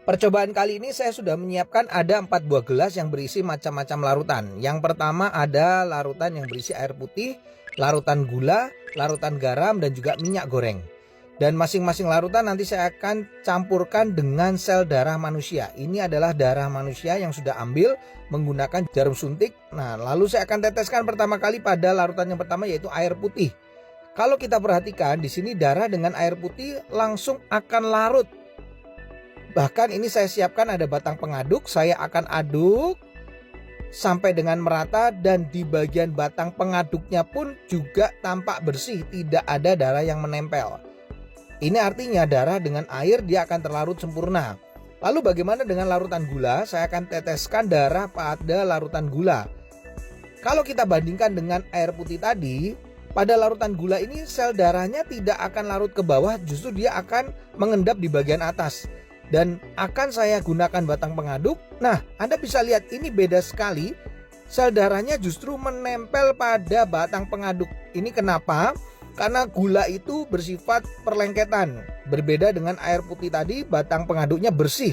Percobaan kali ini saya sudah menyiapkan ada 4 buah gelas yang berisi macam-macam larutan. Yang pertama ada larutan yang berisi air putih, larutan gula, larutan garam, dan juga minyak goreng. Dan masing-masing larutan nanti saya akan campurkan dengan sel darah manusia. Ini adalah darah manusia yang sudah ambil menggunakan jarum suntik. Nah, lalu saya akan teteskan pertama kali pada larutan yang pertama, yaitu air putih. Kalau kita perhatikan di sini darah dengan air putih langsung akan larut. Bahkan ini saya siapkan ada batang pengaduk, saya akan aduk sampai dengan merata, dan di bagian batang pengaduknya pun juga tampak bersih, tidak ada darah yang menempel. Ini artinya darah dengan air dia akan terlarut sempurna. Lalu bagaimana dengan larutan gula? Saya akan teteskan darah pada larutan gula. Kalau kita bandingkan dengan air putih tadi, pada larutan gula ini sel darahnya tidak akan larut ke bawah, justru dia akan mengendap di bagian atas. Dan akan saya gunakan batang pengaduk. Nah, Anda bisa lihat ini beda sekali. Sel darahnya justru menempel pada batang pengaduk. Ini kenapa? Karena gula itu bersifat perlengketan. Berbeda dengan air putih tadi, batang pengaduknya bersih.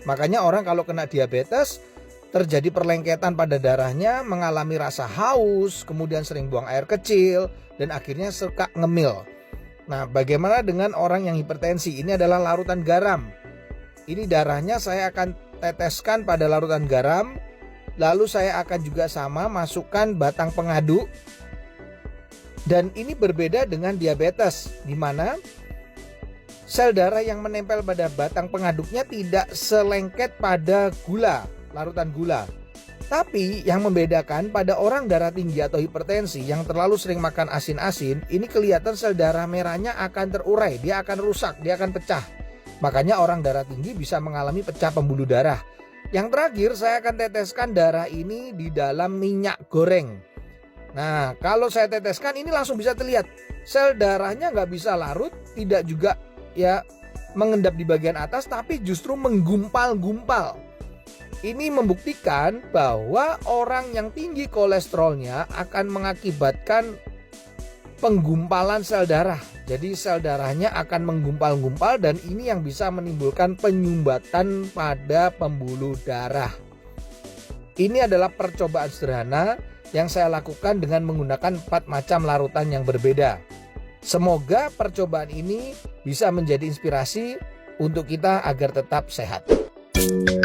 Makanya orang kalau kena diabetes, terjadi perlengketan pada darahnya, mengalami rasa haus, kemudian sering buang air kecil, dan akhirnya suka ngemil. Nah, bagaimana dengan orang yang hipertensi? Ini adalah larutan garam. Ini darahnya saya akan teteskan pada larutan garam. Lalu saya akan juga sama masukkan batang pengaduk. Dan ini berbeda dengan diabetes, di mana sel darah yang menempel pada batang pengaduknya tidak selengket pada gula, larutan gula. Tapi yang membedakan pada orang darah tinggi atau hipertensi yang terlalu sering makan asin-asin, ini kelihatan sel darah merahnya akan terurai, dia akan rusak, dia akan pecah. Makanya orang darah tinggi bisa mengalami pecah pembuluh darah. Yang terakhir saya akan teteskan darah ini di dalam minyak goreng. Nah, kalau saya teteskan ini langsung bisa terlihat sel darahnya nggak bisa larut, tidak juga ya mengendap di bagian atas, tapi justru menggumpal-gumpal. Ini membuktikan bahwa orang yang tinggi kolesterolnya akan mengakibatkan penggumpalan sel darah. Jadi sel darahnya akan menggumpal-gumpal, dan ini yang bisa menimbulkan penyumbatan pada pembuluh darah. Ini adalah percobaan sederhana yang saya lakukan dengan menggunakan 4 macam larutan yang berbeda. Semoga percobaan ini bisa menjadi inspirasi untuk kita agar tetap sehat.